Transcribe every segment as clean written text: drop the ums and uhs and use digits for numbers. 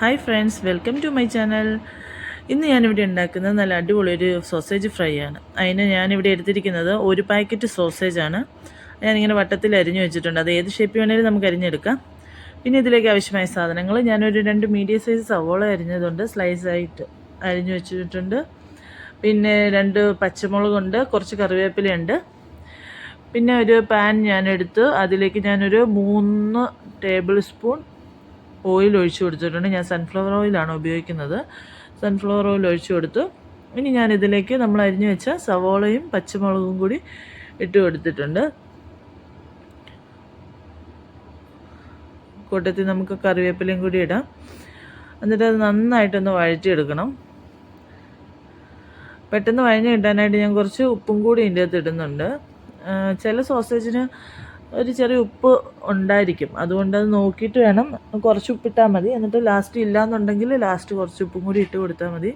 Hi friends, welcome to my channel. ഇന്ന് ഞാനിവിടെ ഉണ്ടാക്കുന്നത് നല്ല അടിപൊളി ഒരു സോസേജ് ഫ്രൈ ആണ്. അതിന് ഞാനിവിടെ എടുത്തിരിക്കുന്നത് ഒരു പാക്കറ്റ് സോസേജാണ്. ഞാനിങ്ങനെ വട്ടത്തിൽ അരിഞ്ഞു വെച്ചിട്ടുണ്ട്. അത് ഏത് ഷേപ്പ് വേണമെങ്കിലും നമുക്ക് അരിഞ്ഞെടുക്കാം. പിന്നെ ഇതിലേക്ക് ആവശ്യമായ സാധനങ്ങൾ ഞാനൊരു 2 മീഡിയം സൈസ് സവോള അരിഞ്ഞതുണ്ട്, സ്ലൈസായിട്ട് അരിഞ്ഞു വെച്ചിട്ടുണ്ട്. പിന്നെ 2 പച്ചമുളകുണ്ട്, കുറച്ച് കറിവേപ്പിലയുണ്ട്. പിന്നെ ഒരു പാൻ ഞാനെടുത്ത് അതിലേക്ക് ഞാനൊരു 3 ടേബിൾ സ്പൂൺ ഓയിൽ ഒഴിച്ചു കൊടുത്തിട്ടുണ്ട്. ഞാൻ സൺഫ്ലവർ ഓയിലാണ് ഉപയോഗിക്കുന്നത്. സൺഫ്ലവർ ഓയിൽ ഒഴിച്ചു കൊടുത്തു. ഇനി ഞാനിതിലേക്ക് നമ്മൾ അരിഞ്ഞു വെച്ച സവോളയും പച്ചമുളകും കൂടി ഇട്ട് കൊടുത്തിട്ടുണ്ട്. കൂട്ടത്തിൽ നമുക്ക് കറിവേപ്പിലയും കൂടി ഇടാം. എന്നിട്ട് അത് നന്നായിട്ടൊന്ന് വഴറ്റിയെടുക്കണം. പെട്ടെന്ന് വഴഞ്ഞ് കിട്ടാനായിട്ട് ഞാൻ കുറച്ച് ഉപ്പും കൂടി ഇതിൻ്റെ അകത്ത് ഇടുന്നുണ്ട്. ചില സോസേജിന് ഒരു ചെറിയ ഉപ്പ് ഉണ്ടായിരിക്കും, അതുകൊണ്ട് അത് നോക്കിയിട്ട് വേണം. കുറച്ച് ഉപ്പിട്ടാൽ മതി. എന്നിട്ട് ലാസ്റ്റ് ഇല്ലയെന്നുണ്ടെങ്കിൽ ലാസ്റ്റ് കുറച്ച് ഉപ്പും കൂടി ഇട്ട് കൊടുത്താൽ മതി.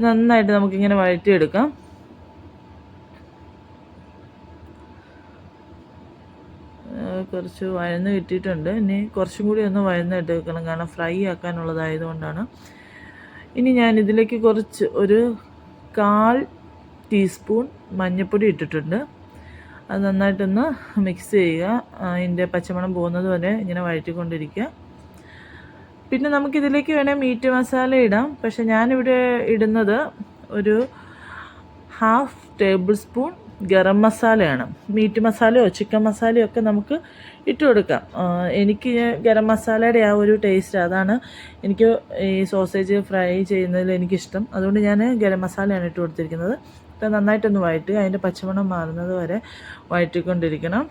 നന്നായിട്ട് നമുക്കിങ്ങനെ വഴറ്റിയെടുക്കാം. കുറച്ച് വഴന്ന് കിട്ടിയിട്ടുണ്ട്. ഇനി കുറച്ചും കൂടി ഒന്ന് വഴന്നിട്ട് വെക്കണം, കാരണം ഫ്രൈ ആക്കാനുള്ളതായതുകൊണ്ടാണ്. ഇനി ഞാൻ ഇതിലേക്ക് കുറച്ച് ഒരു 1/4 ടീസ്പൂൺ മഞ്ഞൾപ്പൊടി ഇട്ടിട്ടുണ്ട്. അത് നന്നായിട്ടൊന്ന് മിക്സ് ചെയ്യുക. അതിൻ്റെ പച്ചമണം പോകുന്നത് വരെ ഇങ്ങനെ വഴറ്റിക്കൊണ്ടിരിക്കുക. പിന്നെ നമുക്കിതിലേക്ക് വേണേൽ മീറ്റ് മസാല ഇടാം. പക്ഷേ ഞാനിവിടെ ഇടുന്നത് ഒരു 1/2 ടേബിൾ സ്പൂൺ ഗരം മസാലയാണ്. മീറ്റ് മസാലയോ ചിക്കൻ മസാലയോ ഒക്കെ നമുക്ക് ഇട്ട് കൊടുക്കാം. എനിക്ക് ഗരം മസാലയുടെ ആ ഒരു ടേസ്റ്റ്, അതാണ് എനിക്ക് ഈ സോസേജ് ഫ്രൈ ചെയ്യുന്നതിൽ എനിക്കിഷ്ടം. അതുകൊണ്ട് ഞാൻ ഗരം മസാലയാണ് ഇട്ട് കൊടുത്തിരിക്കുന്നത്. നന്നായിട്ടൊന്ന് വഴറ്റുക. അതിൻ്റെ പച്ചമണം മാറുന്നത് വരെ വഴറ്റിക്കൊണ്ടിരിക്കണം.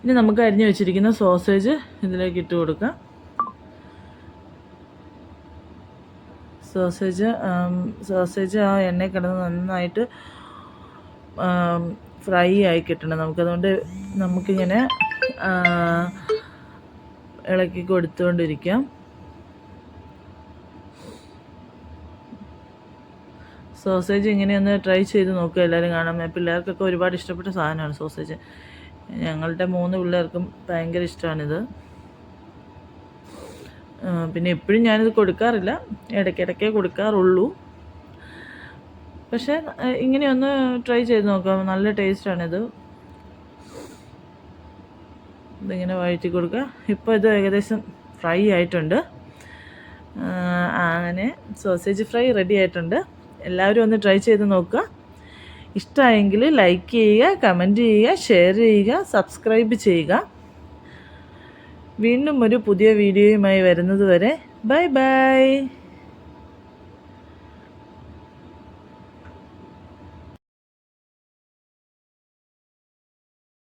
ഇനി നമുക്ക് അരിഞ്ഞു വെച്ചിരിക്കുന്ന സോസേജ് ഇതിലേക്ക് ഇട്ട് കൊടുക്കാം. സോസേജ് ആ എണ്ണയിൽ കിടന്ന് നന്നായിട്ട് ഫ്രൈ ആയി കിട്ടണം നമുക്കതുകൊണ്ട് നമുക്കിങ്ങനെ ഇളക്കി കൊടുത്തുകൊണ്ടിരിക്കാം. സോസേജ് ഇങ്ങനെയൊന്ന് ട്രൈ ചെയ്ത് നോക്കുക, എല്ലാവരും കാണാം. പിള്ളേർക്കൊക്കെ ഒരുപാട് ഇഷ്ടപ്പെട്ട സാധനമാണ് സോസേജ്. ഞങ്ങളുടെ 3 പിള്ളേർക്കും ഭയങ്കര ഇഷ്ടമാണിത്. പിന്നെ എപ്പോഴും ഞാനിത് കൊടുക്കാറില്ല, ഇടയ്ക്കിടയ്ക്കേ കൊടുക്കാറുള്ളൂ. പക്ഷേ ഇങ്ങനെയൊന്ന് ട്രൈ ചെയ്ത് നോക്കാം, നല്ല ടേസ്റ്റാണിത്. ഇതിങ്ങനെ വഴറ്റി കൊടുക്കുക. ഇപ്പോൾ ഇത് ഏകദേശം ഫ്രൈ ആയിട്ടുണ്ട്. അങ്ങനെ സോസേജ് ഫ്രൈ റെഡി ആയിട്ടുണ്ട്. എല്ലാവരും ഒന്ന് ട്രൈ ചെയ്ത് നോക്കുക. ഇഷ്ടമായെങ്കിൽ ലൈക്ക് ചെയ്യുക, കമൻറ്റ് ചെയ്യുക, ഷെയർ ചെയ്യുക, സബ്സ്ക്രൈബ് ചെയ്യുക. വീണ്ടും ഒരു പുതിയ വീഡിയോയുമായി വരുന്നത് വരെ ബൈ ബൈ.